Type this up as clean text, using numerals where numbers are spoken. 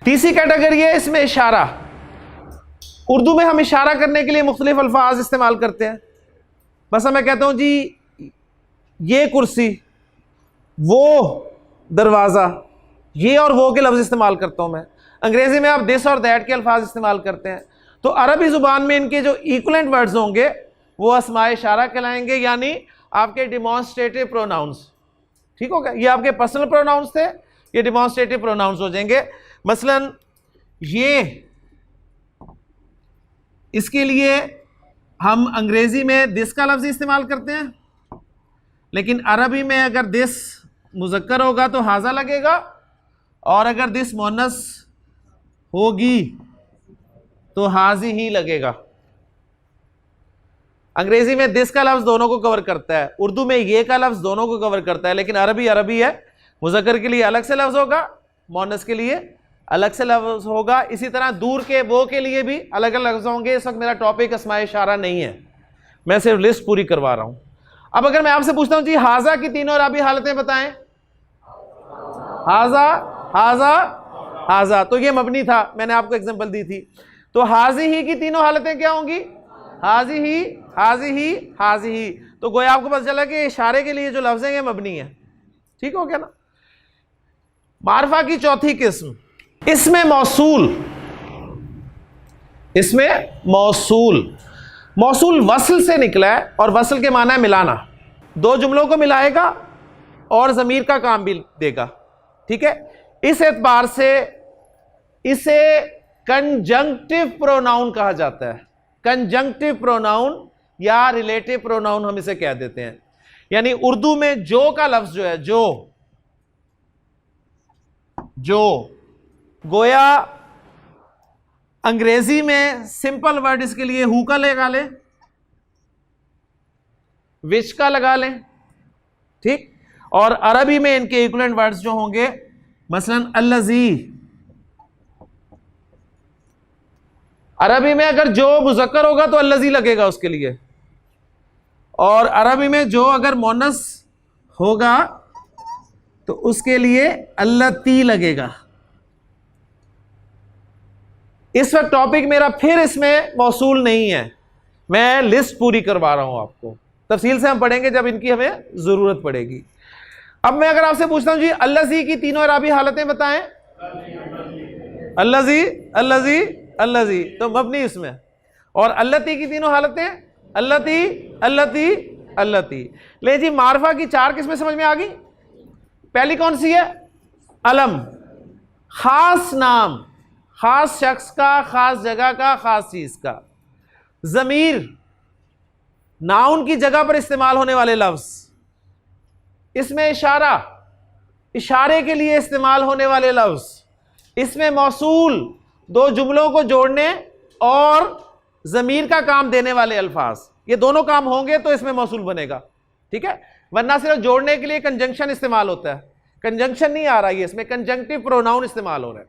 तीसरी कैटेगरी है इसमें इशारा। उर्दू में हम इशारा करने के लिए मुख्तलिफ अल्फाज इस्तेमाल करते हैं। बस मैं कहता हूं जी ये कुर्सी, वो दरवाज़ा, ये और वो के लफ्ज़ इस्तेमाल करता हूं मैं। अंग्रेज़ी में आप दिस और दैट के अल्फाज इस्तेमाल करते हैं। तो अरबी ज़ुबान में इनके जो इक्वलेंट वर्ड्स होंगे वो अस्माए इशारा कहलाएंगे, यानी आपके डिमॉन्स्ट्रेटिव प्रोनाउंस। ठीक हो गया? ये आपके पर्सनल प्रोनाउंस थे, ये डिमॉन्स्ट्रेटिव प्रोनाउंस हो जाएंगे। मसलन ये, इसके लिए हम अंग्रेजी में दिस का लफ्ज़ इस्तेमाल करते हैं, लेकिन अरबी में अगर दिस मुज़क्कर होगा तो हाजा लगेगा, और अगर दिस मुअन्नस होगी तो हाजी ही लगेगा। अंग्रेजी में दिस का लफ्ज़ दोनों को कवर करता है, उर्दू में ये का लफ्ज़ दोनों को कवर करता है, लेकिन अरबी अरबी है। मुज़क्कर के लिए अलग से लफ्ज़ होगा, मुअन्नस के लिए अलग से लफ्ज़ होगा। इसी तरह दूर के वो के लिए भी अलग अलग लफ्ज़ होंगे। इस वक्त मेरा टॉपिक अस्माए इशारा नहीं है, मैं सिर्फ लिस्ट पूरी करवा रहा हूं। अब अगर मैं आपसे पूछता हूं जी हाजा की तीनों अरबी हालतें बताएं। हाजा, हाजा, हाजा, तो ये मबनी था, मैंने आपको एग्जांपल दी थी। तो हाजी ही की तीनों हालतें क्या होंगी? हाजी ही, हाजी ही, हाजी ही। तो गोया आपको पता चला कि इशारे के लिए जो लफ्ज़ हैं ये मबनी है। ठीक हो गया ना? मारफा की चौथी किस्म, इसमें मौसूल। इसमें मौसूल, मौसूल वसल से निकला है, और वसल के माना है मिलाना। दो जुमलों को मिलाएगा और ज़मीर का काम भी देगा। ठीक है? इस एतबार से इसे कंजंक्टिव प्रोनाउन कहा जाता है। कंजंक्टिव प्रोनाउन या रिलेटिव प्रोनाउन हम इसे कह देते हैं। यानी उर्दू में जो का लफ्ज़ जो है, जो गोया अंग्रेजी में सिंपल वर्ड इसके लिए हु का लगा लें, विच का लगा लें। ठीक? और अरबी में इनके इक्विवेलेंट वर्ड्स जो होंगे, मसलन अल्लज़ी। अरबी में अगर जो मुज़क्कर होगा तो अल्लज़ी लगेगा उसके लिए, और अरबी में जो अगर मुअन्नस होगा तो उसके लिए अल्लती लगेगा। इस वक्त टॉपिक मेरा फिर इसमें मौसूल नहीं है, मैं लिस्ट पूरी करवा रहा हूं आपको। तफसील से हम पढ़ेंगे जब इनकी हमें जरूरत पड़ेगी। अब मैं अगर आपसे पूछता हूं जी अल्लज़ी की तीनों अरबी हालतें बताएं। अल्लज़ी, अल्लज़ी, अल्लज़ी, तो मबनी इसमें। और अल्लती की तीनों हालतें अल्लती, अल्लती, अल्लती। ले जी मारफा की चार किस्में समझ में आ गई। पहली कौन सी है? अलम, खास नाम, खास शख्स का, खास जगह का, खास चीज का। ज़मीर, नाउन की जगह पर इस्तेमाल होने वाले लफ्ज। इसमें इशारा, इशारे के लिए इस्तेमाल होने वाले लफ्ज। इसमें मौसूल, दो जुमलों को जोड़ने और ज़मीर का काम देने वाले अल्फाज। ये दोनों काम होंगे तो इसमें मौसूल बनेगा। ठीक है? वरना सिर्फ जोड़ने के लिए कंजंक्शन इस्तेमाल होता है। कंजंक्शन नहीं आ रहा है इसमें, कंजंक्टिव प्रोनाउन इस्तेमाल हो रहा है।